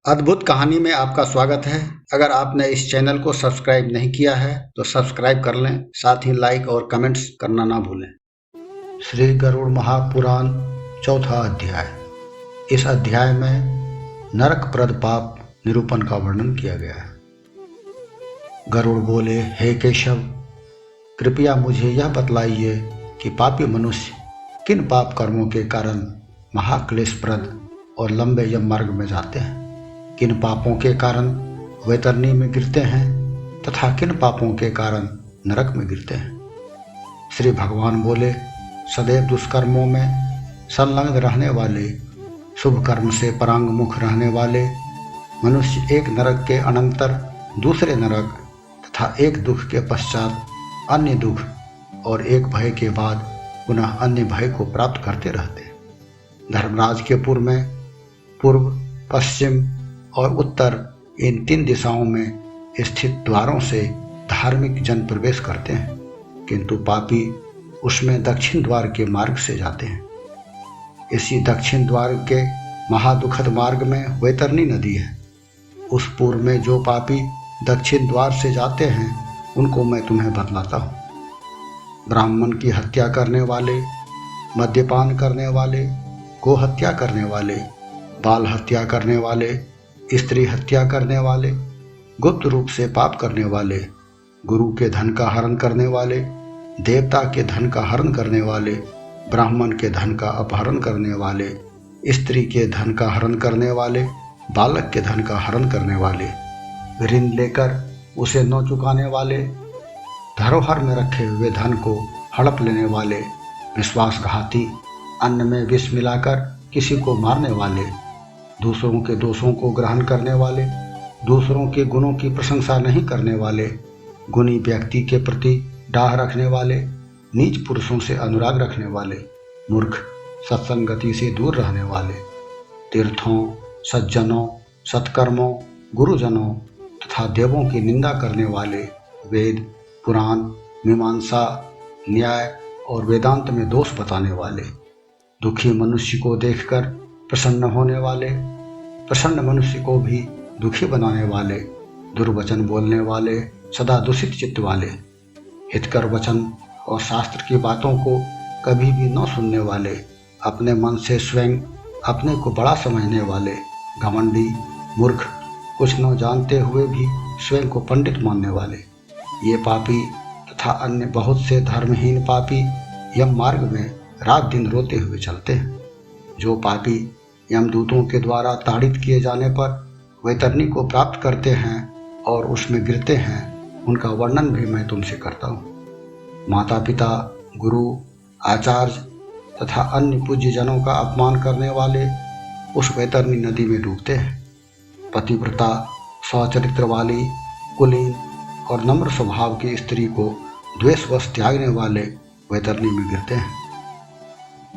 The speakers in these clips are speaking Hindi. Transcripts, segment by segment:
अद्भुत कहानी में आपका स्वागत है। अगर आपने इस चैनल को सब्सक्राइब नहीं किया है तो सब्सक्राइब कर लें, साथ ही लाइक और कमेंट्स करना ना भूलें। श्री गरुड़ महापुराण चौथा अध्याय। इस अध्याय में नरकप्रद पाप निरूपण का वर्णन किया गया है। गरुड़ बोले, हे केशव, कृपया मुझे यह बतलाइए कि पापी मनुष्य किन पाप कर्मों के कारण महाक्लेशप्रद और लंबे यम मार्ग में जाते हैं। किन पापों के कारण वैतरणी में गिरते हैं तथा किन पापों के कारण नरक में गिरते हैं। श्री भगवान बोले, सदैव दुष्कर्मों में संलग्न रहने वाले, शुभ कर्म से परांगमुख रहने वाले मनुष्य एक नरक के अनंतर दूसरे नरक तथा एक दुख के पश्चात अन्य दुख और एक भय के बाद पुनः अन्य भय को प्राप्त करते रहते हैं। धर्मराज के पुर में पूर्व, पश्चिम और उत्तर इन 3 दिशाओं में स्थित द्वारों से धार्मिक जन प्रवेश करते हैं, किंतु पापी उसमें दक्षिण द्वार के मार्ग से जाते हैं। इसी दक्षिण द्वार के महादुखद मार्ग में वैतरणी नदी है। उस पूर्व में जो पापी दक्षिण द्वार से जाते हैं उनको मैं तुम्हें बतलाता हूँ। ब्राह्मण की हत्या करने वाले, मद्यपान करने वाले, गो हत्या करने वाले, बाल हत्या करने वाले, स्त्री हत्या करने वाले, गुप्त रूप से पाप करने वाले, गुरु के धन का हरण करने वाले, देवता के धन का हरण करने वाले, ब्राह्मण के धन का अपहरण करने वाले, स्त्री के धन का हरण करने वाले, बालक के धन का हरण करने वाले, ऋण लेकर उसे न चुकाने वाले, धरोहर में रखे हुए धन को हड़प लेने वाले, विश्वासघाती, अन्न में विष मिलाकर किसी को मारने वाले, दूसरों के दोषों को ग्रहण करने वाले, दूसरों के गुणों की प्रशंसा नहीं करने वाले, गुणी व्यक्ति के प्रति डाह रखने वाले, नीच पुरुषों से अनुराग रखने वाले, मूर्ख, सत्संगति से दूर रहने वाले, तीर्थों, सज्जनों, सत्कर्मों, गुरुजनों तथा देवों की निंदा करने वाले, वेद, पुराण, मीमांसा, न्याय और वेदांत में दोष बताने वाले, दुखी मनुष्य को देखकर प्रसन्न होने वाले, प्रसन्न मनुष्य को भी दुखी बनाने वाले, दुर्वचन बोलने वाले, सदा दूषित चित्त वाले, हितकर वचन और शास्त्र की बातों को कभी भी न सुनने वाले, अपने मन से स्वयं अपने को बड़ा समझने वाले, घमंडी, मूर्ख, कुछ न जानते हुए भी स्वयं को पंडित मानने वाले, ये पापी तथा अन्य बहुत से धर्महीन पापी यम मार्ग में रात दिन रोते हुए चलते हैं। जो पापी यमदूतों के द्वारा ताड़ित किए जाने पर वैतरणी को प्राप्त करते हैं और उसमें गिरते हैं, उनका वर्णन भी मैं तुमसे करता हूँ। माता पिता, गुरु, आचार्य तथा अन्य पूज्य जनों का अपमान करने वाले उस वैतरणी नदी में डूबते हैं। पतिव्रता, सचरित्र वाली, कुलीन और नम्र स्वभाव की स्त्री को द्वेषवश त्यागने वाले वैतरणी में गिरते हैं।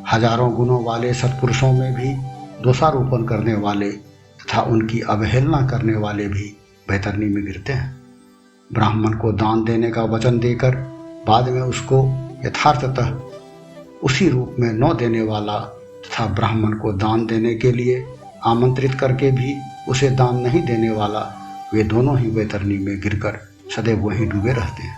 हजारों गुणों वाले सत्पुरुषों में भी दोषारोपण करने वाले तथा उनकी अवहेलना करने वाले भी वैतरणी में गिरते हैं। ब्राह्मण को दान देने का वचन देकर बाद में उसको यथार्थतः उसी रूप में न देने वाला तथा ब्राह्मण को दान देने के लिए आमंत्रित करके भी उसे दान नहीं देने वाला, वे दोनों ही वैतरणी में गिरकर सदैव वहीं डूबे रहते हैं।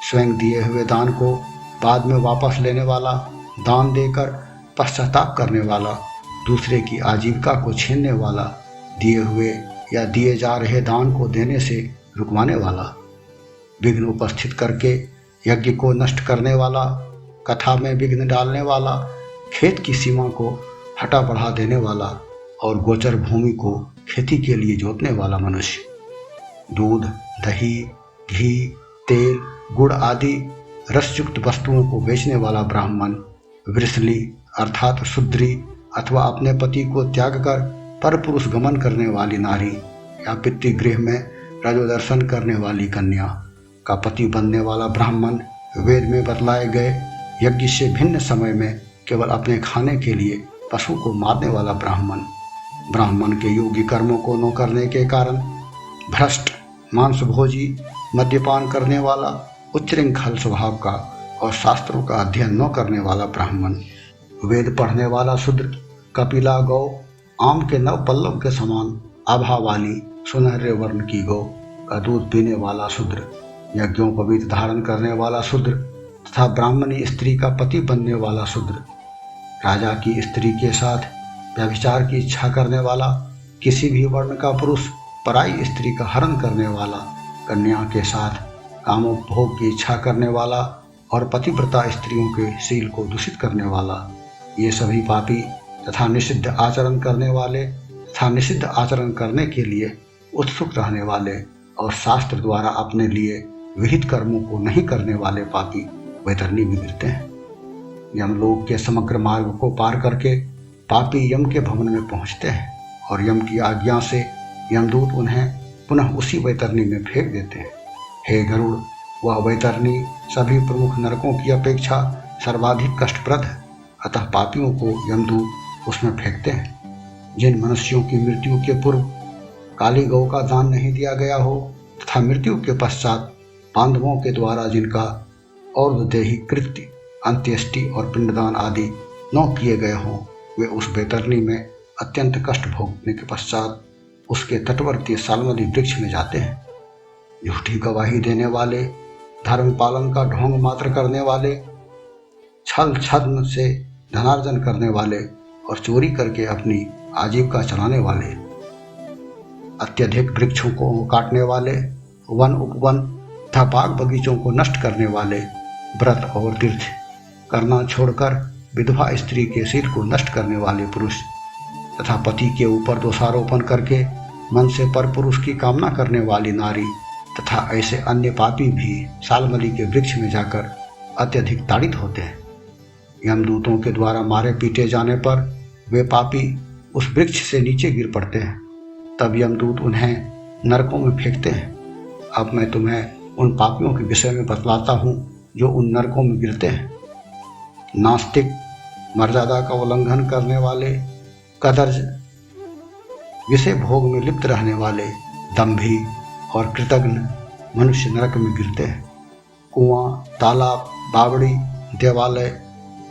स्वयं दिए हुए दान को बाद में वापस लेने वाला, दान देकर पश्चाताप करने वाला, दूसरे की आजीविका को छीनने वाला, दिए हुए या दिए जा रहे दान को देने से रुकवाने वाला, विघ्न उपस्थित करके यज्ञ को नष्ट करने वाला, कथा में विघ्न डालने वाला, खेत की सीमा को हटा बढ़ा देने वाला और गोचर भूमि को खेती के लिए जोतने वाला मनुष्य, दूध, दही, घी, तेल, गुड़ आदि रसयुक्त वस्तुओं को बेचने वाला ब्राह्मण, वृषली अर्थात शूद्री अथवा अपने पति को त्याग कर परपुरुष गमन करने वाली नारी या पितृगृह में रजोदर्शन करने वाली कन्या का पति बनने वाला ब्राह्मण, वेद में बतलाए गए यज्ञ से भिन्न समय में केवल अपने खाने के लिए पशु को मारने वाला ब्राह्मण, ब्राह्मण के योग्य कर्मों को न करने के कारण भ्रष्ट, मांसभोजी, मद्यपान करने वाला, उच्चृंखल स्वभाव का और शास्त्रों का अध्ययन न करने वाला ब्राह्मण, वेद पढ़ने वाला शूद्र, कपिला गौ, आम के नव पल्लव के समान आभा वाली सुनहरे वर्ण की गौ का दूध पीने वाला शूद्र, यज्ञों पवित्र धारण करने वाला शूद्र तथा ब्राह्मणी स्त्री का पति बनने वाला शूद्र, राजा की स्त्री के साथ व्यभिचार की इच्छा करने वाला, किसी भी वर्ण का पुरुष पराई स्त्री का हरण करने वाला, कन्या के साथ कामोपभोग की इच्छा करने वाला और पतिव्रता स्त्रियों के शील को दूषित करने वाला, ये सभी पापी तथा निषिद्ध आचरण करने वाले तथा निषिद्ध आचरण करने के लिए उत्सुक रहने वाले और शास्त्र द्वारा अपने लिए विहित कर्मों को नहीं करने वाले पापी वैतरणी में गिरते हैं। यमलोक के समग्र मार्ग को पार करके पापी यम के भवन में पहुंचते हैं और यम की आज्ञा से यमदूत उन्हें पुनः उसी वैतरणी में फेंक देते हैं। हे गरुड़, वह वैतरणी सभी प्रमुख नरकों की अपेक्षा सर्वाधिक कष्टप्रद है, अतः पापियों को यमदूत उसमें फेंकते हैं। जिन मनुष्यों की मृत्यु के पूर्व काली गौ का दान नहीं दिया गया हो तथा मृत्यु के पश्चात पांडवों के द्वारा जिनका और देही कृत्य, अंत्येष्टि और पिंडदान आदि न किए गए हों, वे उस वैतरणी में अत्यंत कष्ट भोगने के पश्चात उसके तटवर्ती सालमली वृक्ष में जाते हैं। झूठी गवाही देने वाले, धर्म पालन का ढोंग मात्र करने वाले, छल छद्म से धनार्जन करने वाले और चोरी करके अपनी आजीविका चलाने वाले, अत्यधिक वृक्षों को काटने वाले, वन उपवन तथा बाग बगीचों को नष्ट करने वाले, व्रत और तीर्थ करना छोड़कर विधवा स्त्री के शील को नष्ट करने वाले पुरुष तथा पति के ऊपर दोषारोपण करके मन से पर पुरुष की कामना करने वाली नारी तथा ऐसे अन्य पापी भी सालमली के वृक्ष में जाकर अत्यधिक ताड़ित होते हैं। यमदूतों के द्वारा मारे पीटे जाने पर वे पापी उस वृक्ष से नीचे गिर पड़ते हैं। तब यमदूत उन्हें नरकों में फेंकते हैं। अब मैं तुम्हें उन पापियों के विषय में बतलाता हूँ जो उन नरकों में गिरते हैं। नास्तिक, मर्यादा का उल्लंघन करने वाले, कदर्ज, विषय भोग में लिप्त रहने वाले, दंभी और कृतघ्न मनुष्य नरक में गिरते हैं। कुआं, तालाब, बावड़ी, देवालय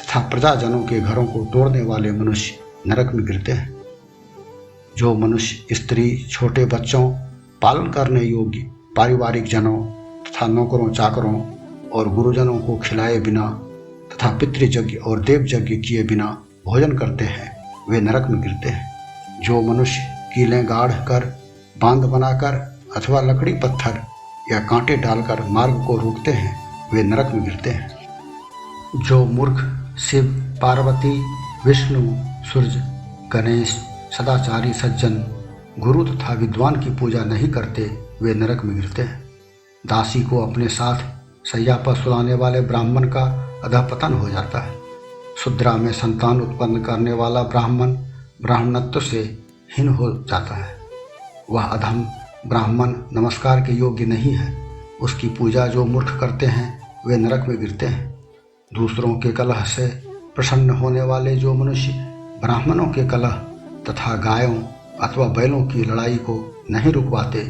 तथा प्रजाजनों के घरों को तोड़ने वाले मनुष्य नरक में गिरते हैं। जो मनुष्य स्त्री, छोटे बच्चों, पालन करने योग्य पारिवारिक जनों तथा नौकरों चाकरों और गुरुजनों को खिलाए बिना तथा पितृयज्ञ और देव यज्ञ किए बिना भोजन करते हैं, वे नरक में गिरते हैं। जो मनुष्य कीलें गाढ़ कर, बांध बनाकर अथवा लकड़ी पत्थर या कांटे डालकर मार्ग को रोकते हैं, वे नरक में गिरते हैं। जो मूर्ख शिव, पार्वती, विष्णु, सूर्य, गणेश, सदाचारी सज्जन, गुरु तथा विद्वान की पूजा नहीं करते, वे नरक में गिरते हैं। दासी को अपने साथ सैया पर सुलाने वाले ब्राह्मण का अधःपतन हो जाता है। शूद्रा में संतान उत्पन्न करने वाला ब्राह्मण ब्राह्मणत्व से हीन हो जाता है। वह अधम ब्राह्मण नमस्कार के योग्य नहीं है। उसकी पूजा जो मूर्ख करते हैं, वे नरक में गिरते हैं। दूसरों के कलह से प्रसन्न होने वाले जो मनुष्य ब्राह्मणों के कलह तथा गायों अथवा बैलों की लड़ाई को नहीं रुकवाते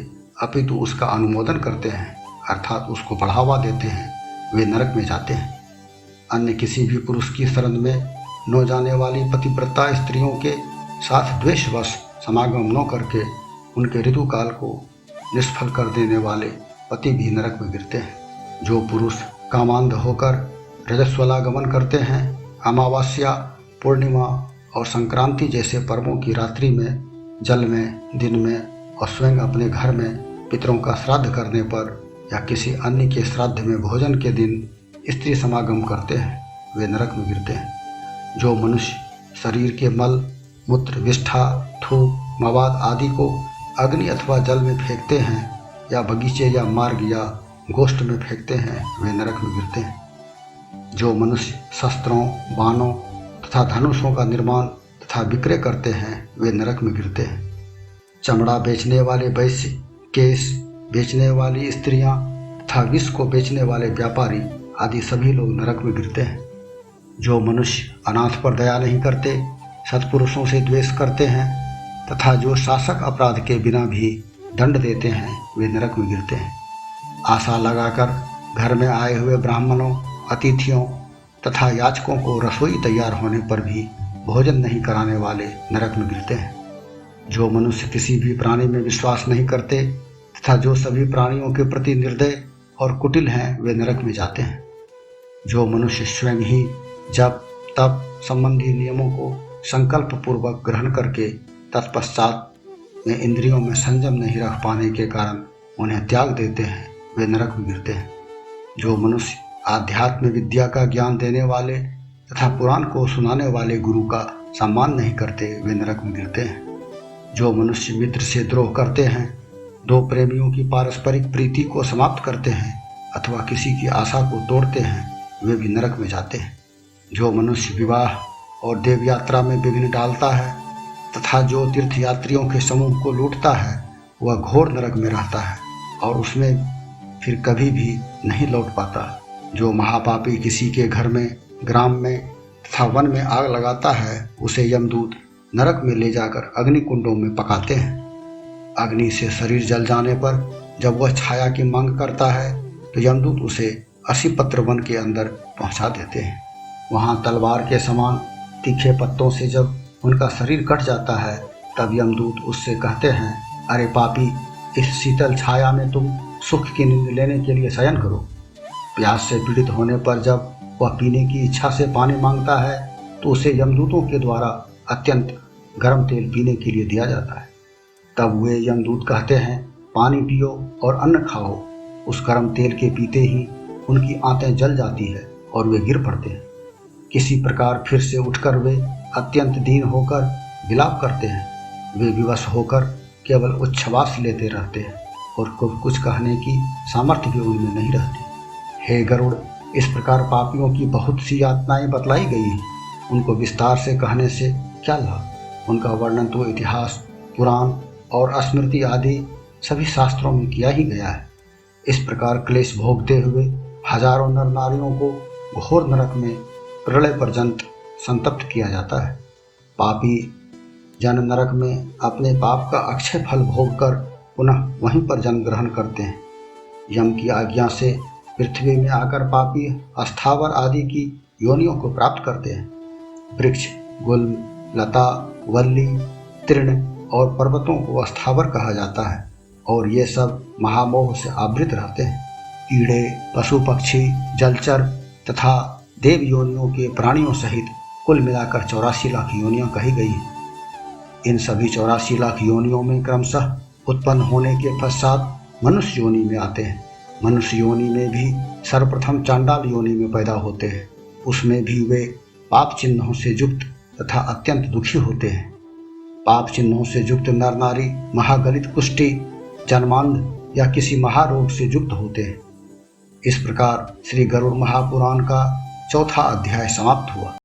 अपितु उसका अनुमोदन करते हैं, अर्थात उसको बढ़ावा देते हैं, वे नरक में जाते हैं। अन्य किसी भी पुरुष की शरण में न जाने वाली पतिव्रता स्त्रियों के साथ द्वेषवश समागम न करके उनके ऋतुकाल को निष्फल कर देने वाले पति भी नरक में गिरते हैं। जो पुरुष कामांध होकर रजस्वलागमन करते हैं, अमावस्या, पूर्णिमा और संक्रांति जैसे पर्वों की रात्रि में, जल में, दिन में और स्वयं अपने घर में पितरों का श्राद्ध करने पर या किसी अन्य के श्राद्ध में भोजन के दिन स्त्री समागम करते हैं, वे नरक में गिरते हैं। जो मनुष्य शरीर के मल, मूत्र, विष्ठा, थूक, मवाद आदि को अग्नि अथवा जल में फेंकते हैं या बगीचे या मार्ग या गोष्ठ में फेंकते हैं, वे नरक में गिरते हैं। जो मनुष्य शस्त्रों, बाणों तथा धनुषों का निर्माण तथा विक्रय करते हैं, वे नरक में गिरते हैं। चमड़ा बेचने वाले वैश्य, केश बेचने वाली स्त्रियां तथा विष को बेचने वाले व्यापारी आदि सभी लोग नरक में गिरते हैं। जो मनुष्य अनाथ पर दया नहीं करते, सत्पुरुषों से द्वेष करते हैं तथा जो शासक अपराध के बिना भी दंड देते हैं, वे नरक में गिरते हैं। आशा लगाकर घर में आए हुए ब्राह्मणों, अतिथियों तथा याचकों को रसोई तैयार होने पर भी भोजन नहीं कराने वाले नरक में गिरते हैं। जो मनुष्य किसी भी प्राणी में विश्वास नहीं करते तथा जो सभी प्राणियों के प्रति निर्दय और कुटिल हैं, वे नरक में जाते हैं। जो मनुष्य स्वयं ही जप तप संबंधी नियमों को संकल्प पूर्वक ग्रहण करके तत्पश्चात में इंद्रियों में संयम नहीं रख पाने के कारण उन्हें त्याग देते हैं, वे नरक में गिरते हैं। जो मनुष्य आध्यात्म विद्या का ज्ञान देने वाले तथा पुराण को सुनाने वाले गुरु का सम्मान नहीं करते, वे नरक में गिरते हैं। जो मनुष्य मित्र से द्रोह करते हैं, दो प्रेमियों की पारस्परिक प्रीति को समाप्त करते हैं अथवा किसी की आशा को तोड़ते हैं, वे भी नरक में जाते हैं। जो मनुष्य विवाह और देव यात्रा में विघ्न डालता है तथा जो तीर्थ यात्रियों के समूह को लूटता है, वह घोर नरक में रहता है और उसमें फिर कभी भी नहीं लौट पाता। जो महापापी किसी के घर में, ग्राम में तथा वन में आग लगाता है, उसे यमदूत नरक में ले जाकर अग्निकुंडों में पकाते हैं। अग्नि से शरीर जल जाने पर जब वह छाया की मांग करता है तो यमदूत उसे असीपत्र वन के अंदर पहुंचा देते हैं। वहाँ तलवार के समान तीखे पत्तों से जब उनका शरीर कट जाता है, तब यमदूत उससे कहते हैं, अरे पापी, इस शीतल छाया में तुम सुख की नींद लेने के लिए शयन करो। प्यास से पीड़ित होने पर जब वह पीने की इच्छा से पानी मांगता है तो उसे यमदूतों के द्वारा अत्यंत गर्म तेल पीने के लिए दिया जाता है। तब वे यमदूत कहते हैं, पानी पियो और अन्न खाओ। उस गर्म तेल के पीते ही उनकी आंतें जल जाती है और वे गिर पड़ते हैं। किसी प्रकार फिर से उठकर वे अत्यंत दीन होकर विलाप करते हैं। वे विवश होकर केवल उच्छ्वास लेते रहते हैं और कुछ कहने की सामर्थ्य भी उनमें नहीं रहती। हे गरुड़, इस प्रकार पापियों की बहुत सी यातनाएं बतलाई गई हैं। उनको विस्तार से कहने से क्या लाभ? उनका वर्णन तो इतिहास, पुराण और स्मृति आदि सभी शास्त्रों में किया ही गया है। इस प्रकार क्लेश भोगते हुए हजारों नर नारियों को घोर नरक में प्रलय पर्यंत संतप्त किया जाता है। पापी जन नरक में अपने पाप का अक्षय फल भोगकर पुनः वहीं पर जन्म ग्रहण करते हैं। यम की आज्ञा से पृथ्वी में आकर पापी अस्थावर आदि की योनियों को प्राप्त करते हैं। वृक्ष, गुल्म, लता, वल्ली, तृण और पर्वतों को अस्थावर कहा जाता है और ये सब महामोह से आवृत रहते हैं। कीड़े, पशु पक्षी, जलचर तथा देव योनियों के प्राणियों सहित कुल मिलाकर 84 लाख योनियां कही गई हैं। इन सभी 84 लाख योनियों में क्रमशः उत्पन्न होने के पश्चात मनुष्य योनि में आते हैं। मनुष्य योनि में भी सर्वप्रथम चांडाल योनि में पैदा होते हैं। उसमें भी वे पाप चिन्हों से युक्त तथा अत्यंत दुखी होते हैं। पाप चिन्हों से युक्त नर नारी महागलित कुष्ठी, जन्मांध या किसी महारोग से युक्त होते हैं। इस प्रकार श्री गरुड़ महापुराण का 4था अध्याय समाप्त हुआ।